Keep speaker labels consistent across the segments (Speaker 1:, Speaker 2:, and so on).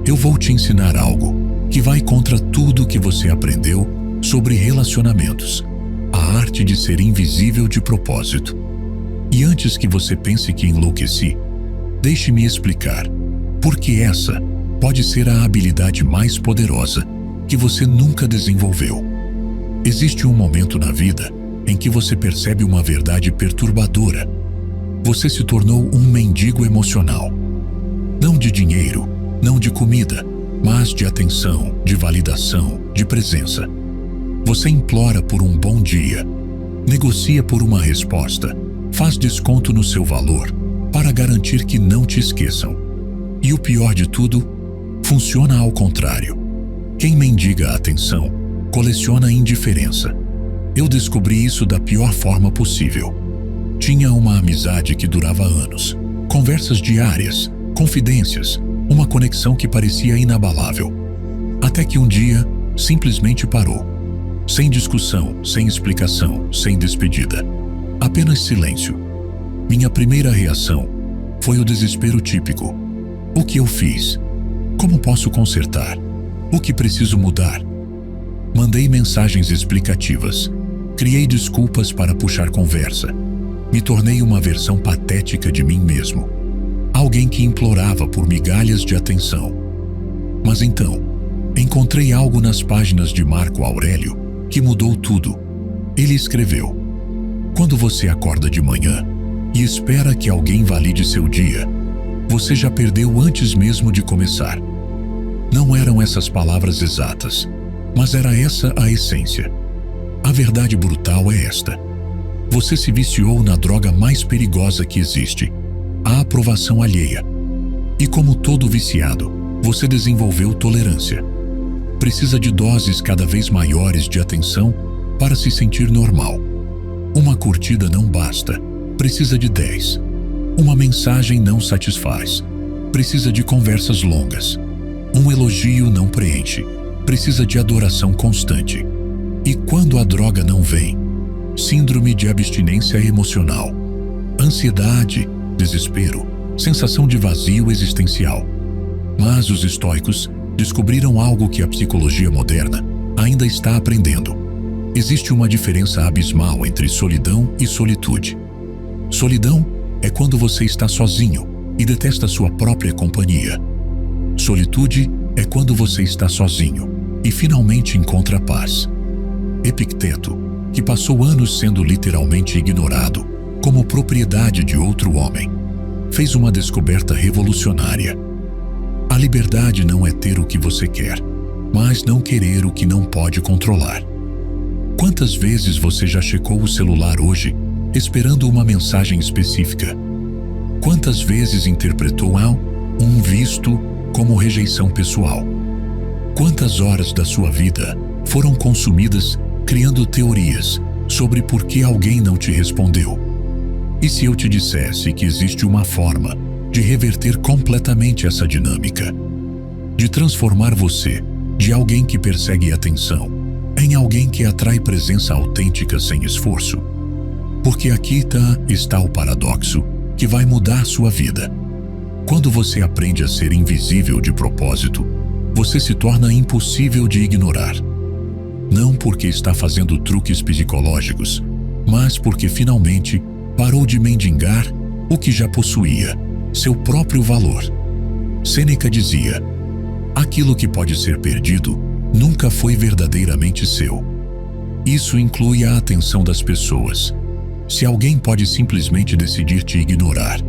Speaker 1: Eu vou te ensinar algo que vai contra tudo que você aprendeu sobre relacionamentos, a arte de ser invisível de propósito. E antes que você pense que enlouqueci, deixe-me explicar, porque essa pode ser a habilidade mais poderosa que você nunca desenvolveu. Existe um momento na vida em que você percebe uma verdade perturbadora. Você se tornou um mendigo emocional. Não de dinheiro, não de comida, mas de atenção, de validação, de presença. Você implora por um bom dia, negocia por uma resposta, faz desconto no seu valor para garantir que não te esqueçam. E o pior de tudo, funciona ao contrário. Quem mendiga a atenção, coleciona indiferença. Eu descobri isso da pior forma possível. Tinha uma amizade que durava anos, conversas diárias, confidências, uma conexão que parecia inabalável. Até que um dia, simplesmente parou. Sem discussão, sem explicação, sem despedida. Apenas silêncio. Minha primeira reação foi o desespero típico. O que eu fiz? Como posso consertar? O que preciso mudar? Mandei mensagens explicativas. Criei desculpas para puxar conversa. Me tornei uma versão patética de mim mesmo. Alguém que implorava por migalhas de atenção. Mas então, encontrei algo nas páginas de Marco Aurélio que mudou tudo. Ele escreveu: quando você acorda de manhã e espera que alguém valide seu dia, você já perdeu antes mesmo de começar. Não eram essas palavras exatas, mas era essa a essência. A verdade brutal é esta: você se viciou na droga mais perigosa que existe, a aprovação alheia. E como todo viciado, você desenvolveu tolerância. Precisa de doses cada vez maiores de atenção para se sentir normal. Uma curtida não basta, precisa de 10. Uma mensagem não satisfaz, precisa de conversas longas. Um elogio não preenche, precisa de adoração constante. E quando a droga não vem, síndrome de abstinência emocional, ansiedade, desespero, sensação de vazio existencial. Mas os estoicos descobriram algo que a psicologia moderna ainda está aprendendo. Existe uma diferença abismal entre solidão e solitude. Solidão é quando você está sozinho e detesta sua própria companhia. Solitude é quando você está sozinho e finalmente encontra paz. Epicteto, que passou anos sendo literalmente ignorado como propriedade de outro homem, fez uma descoberta revolucionária. A liberdade não é ter o que você quer, mas não querer o que não pode controlar. Quantas vezes você já checou o celular hoje esperando uma mensagem específica? Quantas vezes interpretou um visto como rejeição pessoal? Quantas horas da sua vida foram consumidas criando teorias sobre por que alguém não te respondeu? E se eu te dissesse que existe uma forma de reverter completamente essa dinâmica? De transformar você de alguém que persegue atenção em alguém que atrai presença autêntica sem esforço? Porque aqui está o paradoxo que vai mudar sua vida. Quando você aprende a ser invisível de propósito, você se torna impossível de ignorar. Não porque está fazendo truques psicológicos, mas porque finalmente parou de mendigar o que já possuía, seu próprio valor. Sêneca dizia: aquilo que pode ser perdido nunca foi verdadeiramente seu. Isso inclui a atenção das pessoas. Se alguém pode simplesmente decidir te ignorar,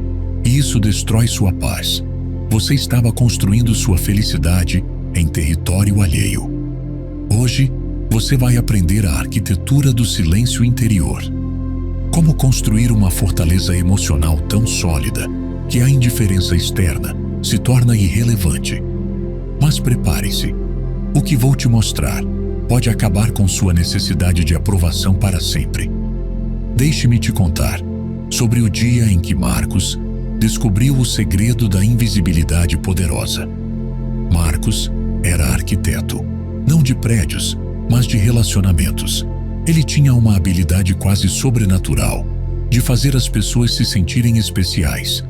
Speaker 1: e isso destrói sua paz, você estava construindo sua felicidade em território alheio. Hoje, você vai aprender a arquitetura do silêncio interior. Como construir uma fortaleza emocional tão sólida que a indiferença externa se torna irrelevante. Mas prepare-se. O que vou te mostrar pode acabar com sua necessidade de aprovação para sempre. Deixe-me te contar sobre o dia em que Marcos descobriu o segredo da invisibilidade poderosa. Marcos era arquiteto, não de prédios, mas de relacionamentos. Ele tinha uma habilidade quase sobrenatural de fazer as pessoas se sentirem especiais.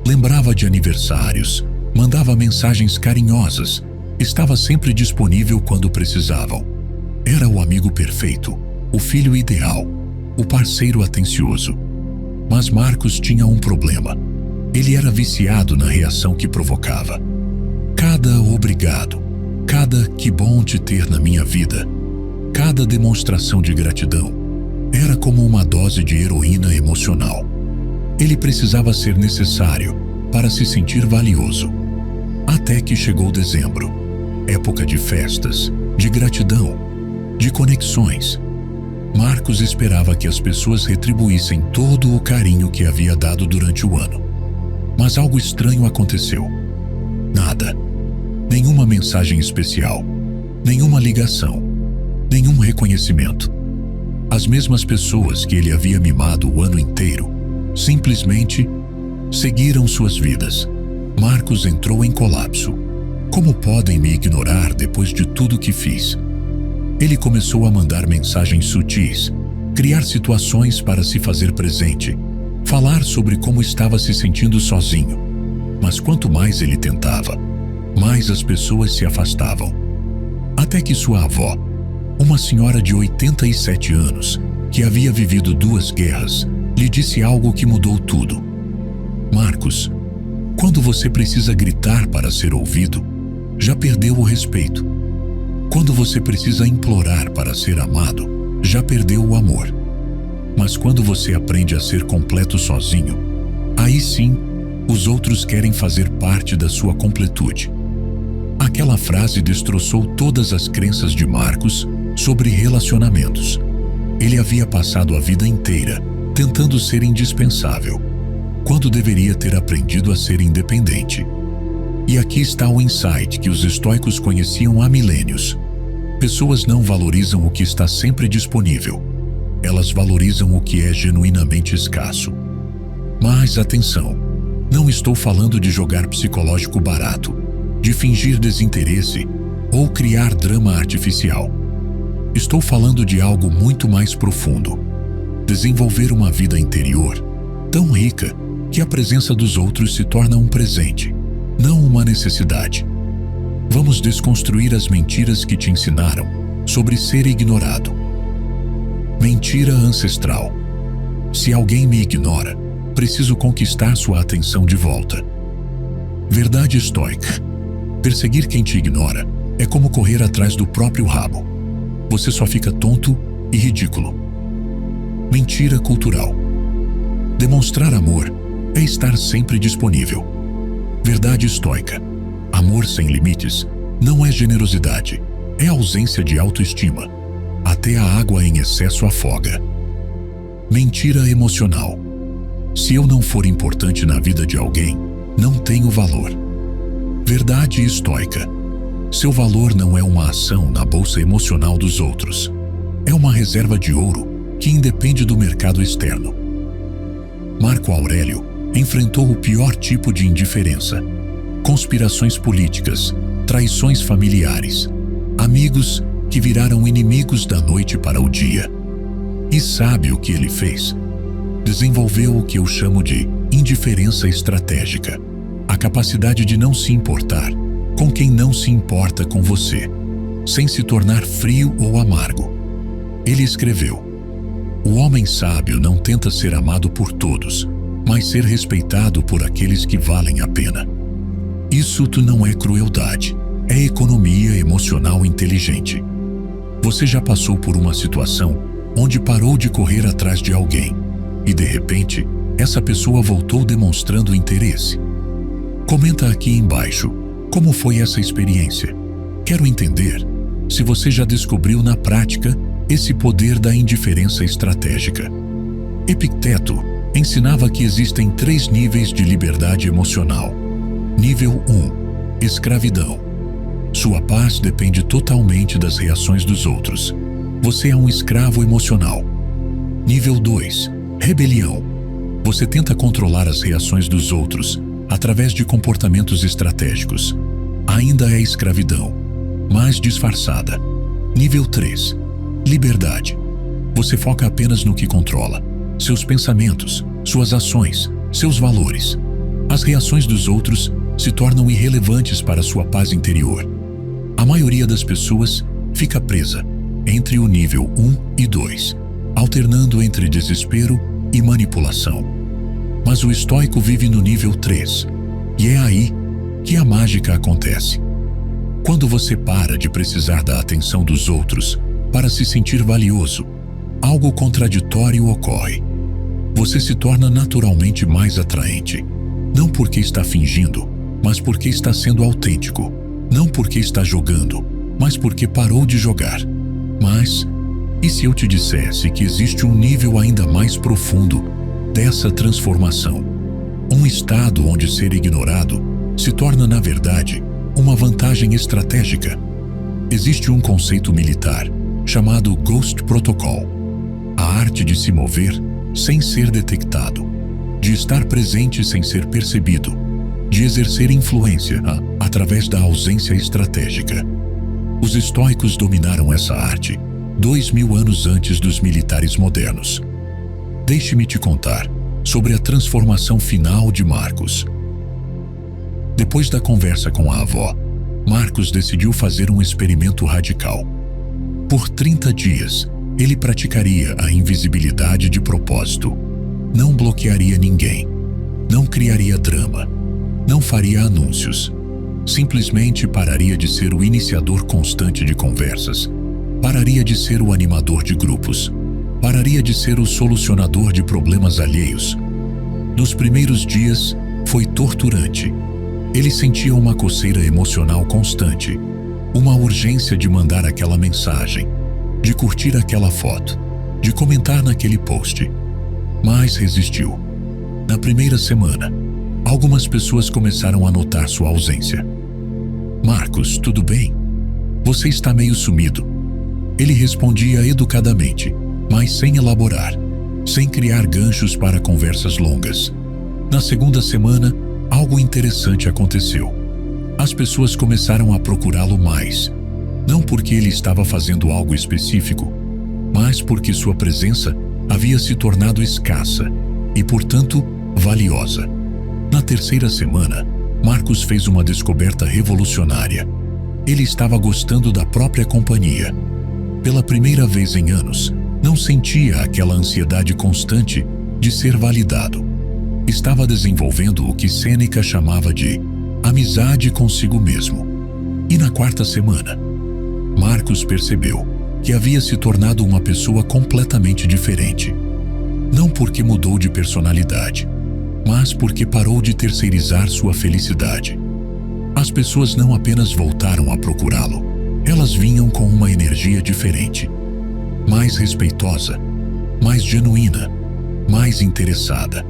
Speaker 1: Lembrava de aniversários, Mandava mensagens carinhosas, estava sempre disponível quando precisavam. Era o amigo perfeito, o filho ideal, o parceiro atencioso. Mas Marcos tinha um problema. Ele era viciado na reação que provocava. Cada obrigado, cada que bom te ter na minha vida, cada demonstração de gratidão, era como uma dose de heroína emocional. Ele precisava ser necessário para se sentir valioso. Até que chegou dezembro, época de festas, de gratidão, de conexões. Marcos esperava que as pessoas retribuíssem todo o carinho que havia dado durante o ano. Mas algo estranho aconteceu. Nada. Nenhuma mensagem especial, nenhuma ligação, nenhum reconhecimento. As mesmas pessoas que ele havia mimado o ano inteiro simplesmente seguiram suas vidas. Marcos entrou em colapso. Como podem me ignorar depois de tudo que fiz? Ele começou a mandar mensagens sutis, criar situações para se fazer presente, falar sobre como estava se sentindo sozinho. Mas quanto mais ele tentava, mais as pessoas se afastavam. Até que sua avó, uma senhora de 87 anos, que havia vivido 2 guerras, lhe disse algo que mudou tudo. Marcos, quando você precisa gritar para ser ouvido, já perdeu o respeito. Quando você precisa implorar para ser amado, já perdeu o amor. Mas quando você aprende a ser completo sozinho, aí sim, os outros querem fazer parte da sua completude. Aquela frase destroçou todas as crenças de Marcos sobre relacionamentos. Ele havia passado a vida inteira tentando ser indispensável, quando deveria ter aprendido a ser independente. E aqui está o insight que os estoicos conheciam há milênios. Pessoas não valorizam o que está sempre disponível. Elas valorizam o que é genuinamente escasso. Mas atenção, não estou falando de jogar psicológico barato, de fingir desinteresse ou criar drama artificial. Estou falando de algo muito mais profundo. Desenvolver uma vida interior tão rica que a presença dos outros se torna um presente, não uma necessidade. Vamos desconstruir as mentiras que te ensinaram sobre ser ignorado. Mentira ancestral. Se alguém me ignora, preciso conquistar sua atenção de volta. Verdade estoica. Perseguir quem te ignora é como correr atrás do próprio rabo. Você só fica tonto e ridículo. Mentira cultural. Demonstrar amor é estar sempre disponível. Verdade estoica. Amor sem limites não é generosidade, é ausência de autoestima. Até a água em excesso afoga. Mentira emocional. Se eu não for importante na vida de alguém, não tenho valor. Verdade estoica. Seu valor não é uma ação na bolsa emocional dos outros. É uma reserva de ouro que independe do mercado externo. Marco Aurélio enfrentou o pior tipo de indiferença: conspirações políticas, traições familiares, amigos que viraram inimigos da noite para o dia. E sabe o que ele fez? Desenvolveu o que eu chamo de indiferença estratégica, a capacidade de não se importar com quem não se importa com você, sem se tornar frio ou amargo. Ele escreveu: o homem sábio não tenta ser amado por todos, mas ser respeitado por aqueles que valem a pena. Isso não é crueldade, é economia emocional inteligente. Você já passou por uma situação onde parou de correr atrás de alguém e, de repente, essa pessoa voltou demonstrando interesse? Comenta aqui embaixo como foi essa experiência. Quero entender se você já descobriu na prática esse poder da indiferença estratégica. Epicteto ensinava que existem 3 níveis de liberdade emocional. Nível 1. Escravidão. Sua paz depende totalmente das reações dos outros. Você é um escravo emocional. Nível 2. Rebelião. Você tenta controlar as reações dos outros através de comportamentos estratégicos. Ainda é escravidão, mas disfarçada. Nível 3. Liberdade. Você foca apenas no que controla: seus pensamentos, suas ações, seus valores. As reações dos outros se tornam irrelevantes para sua paz interior. A maioria das pessoas fica presa entre o nível 1 e 2, alternando entre desespero e manipulação. Mas o estoico vive no nível 3, e é aí que a mágica acontece. Quando você para de precisar da atenção dos outros para se sentir valioso, algo contraditório ocorre. Você se torna naturalmente mais atraente, não porque está fingindo, mas porque está sendo autêntico, não porque está jogando, mas porque parou de jogar. Mas, e se eu te dissesse que existe um nível ainda mais profundo dessa transformação? Um estado onde ser ignorado se torna, na verdade, uma vantagem estratégica. Existe um conceito militar chamado Ghost Protocol, a arte de se mover sem ser detectado, de estar presente sem ser percebido, de exercer influência através da ausência estratégica. Os estoicos dominaram essa arte 2000 anos antes dos militares modernos. Deixe-me te contar sobre a transformação final de Marcos. Depois da conversa com a avó, Marcos decidiu fazer um experimento radical. Por 30 dias, ele praticaria a invisibilidade de propósito. Não bloquearia ninguém, não criaria drama, não faria anúncios. Simplesmente pararia de ser o iniciador constante de conversas, pararia de ser o animador de grupos, pararia de ser o solucionador de problemas alheios. Nos primeiros dias, foi torturante. Ele sentia uma coceira emocional constante, uma urgência de mandar aquela mensagem, de curtir aquela foto, de comentar naquele post. Mas resistiu. Na primeira semana, algumas pessoas começaram a notar sua ausência. Marcos, tudo bem? Você está meio sumido. Ele respondia educadamente, mas sem elaborar, sem criar ganchos para conversas longas. Na segunda semana, algo interessante aconteceu. As pessoas começaram a procurá-lo mais, não porque ele estava fazendo algo específico, mas porque sua presença havia se tornado escassa e, portanto, valiosa. Na terceira semana, Marcos fez uma descoberta revolucionária. Ele estava gostando da própria companhia. Pela primeira vez em anos, não sentia aquela ansiedade constante de ser validado. Estava desenvolvendo o que Sêneca chamava de amizade consigo mesmo. E na quarta semana, Marcos percebeu que havia se tornado uma pessoa completamente diferente. Não porque mudou de personalidade, mas porque parou de terceirizar sua felicidade. As pessoas não apenas voltaram a procurá-lo, elas vinham com uma energia diferente, mais respeitosa, mais genuína, mais interessada.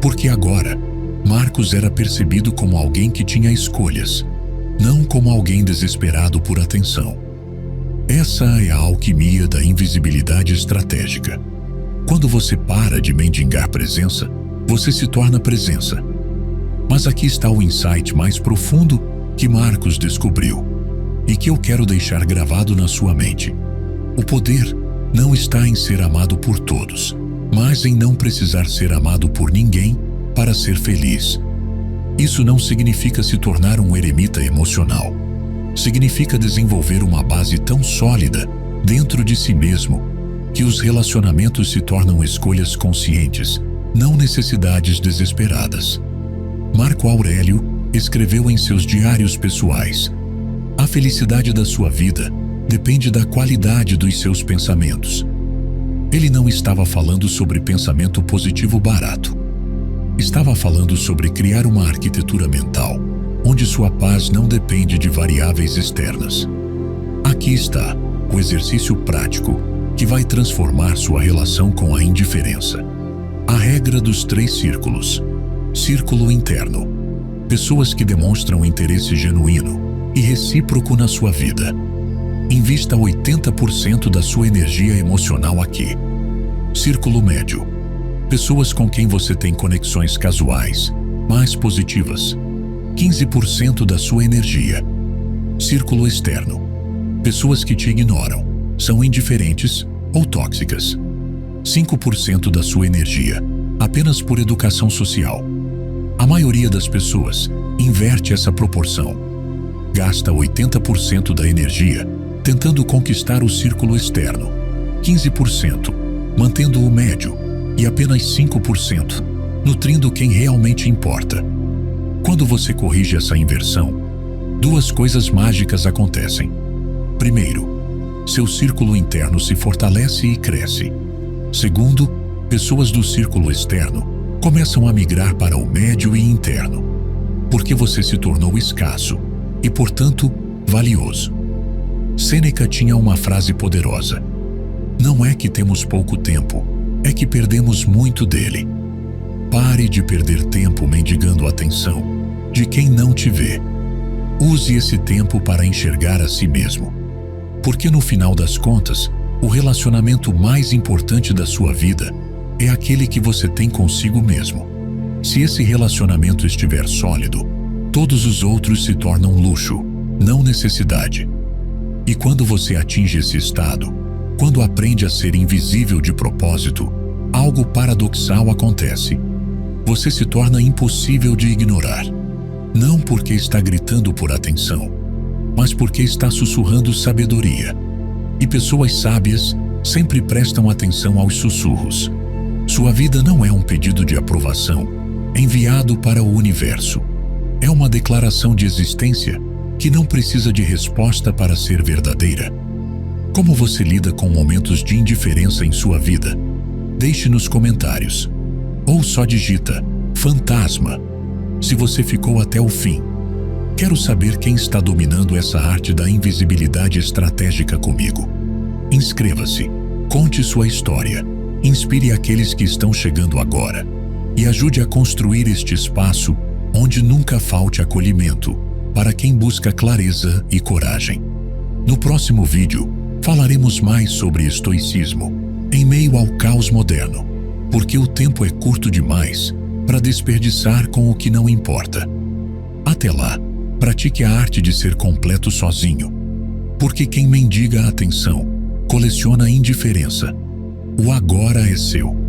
Speaker 1: Porque agora, Marcos era percebido como alguém que tinha escolhas, não como alguém desesperado por atenção. Essa é a alquimia da invisibilidade estratégica. Quando você para de mendigar presença, você se torna presença. Mas aqui está o insight mais profundo que Marcos descobriu e que eu quero deixar gravado na sua mente. O poder não está em ser amado por todos, mas em não precisar ser amado por ninguém para ser feliz. Isso não significa se tornar um eremita emocional. Significa desenvolver uma base tão sólida dentro de si mesmo que os relacionamentos se tornam escolhas conscientes, não necessidades desesperadas. Marco Aurélio escreveu em seus diários pessoais: a felicidade da sua vida depende da qualidade dos seus pensamentos. Ele não estava falando sobre pensamento positivo barato. Estava falando sobre criar uma arquitetura mental, onde sua paz não depende de variáveis externas. Aqui está o exercício prático que vai transformar sua relação com a indiferença. A regra dos 3 círculos. Círculo interno. Pessoas que demonstram interesse genuíno e recíproco na sua vida. Invista 80% da sua energia emocional aqui. Círculo médio. Pessoas com quem você tem conexões casuais, mais positivas. 15% da sua energia. Círculo externo. Pessoas que te ignoram, são indiferentes ou tóxicas. 5% da sua energia, apenas por educação social. A maioria das pessoas inverte essa proporção. Gasta 80% da energia tentando conquistar o círculo externo, 15% mantendo o médio e apenas 5% nutrindo quem realmente importa. Quando você corrige essa inversão, duas coisas mágicas acontecem. Primeiro, seu círculo interno se fortalece e cresce. Segundo, pessoas do círculo externo começam a migrar para o médio e interno, porque você se tornou escasso e, portanto, valioso. Sêneca tinha uma frase poderosa: não é que temos pouco tempo, é que perdemos muito dele. Pare de perder tempo mendigando a atenção de quem não te vê. Use esse tempo para enxergar a si mesmo. Porque no final das contas, o relacionamento mais importante da sua vida é aquele que você tem consigo mesmo. Se esse relacionamento estiver sólido, todos os outros se tornam luxo, não necessidade. E quando você atinge esse estado, quando aprende a ser invisível de propósito, algo paradoxal acontece. Você se torna impossível de ignorar. Não porque está gritando por atenção, mas porque está sussurrando sabedoria. E pessoas sábias sempre prestam atenção aos sussurros. Sua vida não é um pedido de aprovação enviado para o universo. É uma declaração de existência que não precisa de resposta para ser verdadeira. Como você lida com momentos de indiferença em sua vida? Deixe nos comentários. Ou só digita fantasma se você ficou até o fim. Quero saber quem está dominando essa arte da invisibilidade estratégica comigo. Inscreva-se, conte sua história, inspire aqueles que estão chegando agora e ajude a construir este espaço onde nunca falte acolhimento para quem busca clareza e coragem. No próximo vídeo, falaremos mais sobre estoicismo em meio ao caos moderno, porque o tempo é curto demais para desperdiçar com o que não importa. Até lá, pratique a arte de ser completo sozinho, porque quem mendiga a atenção coleciona indiferença. O agora é seu.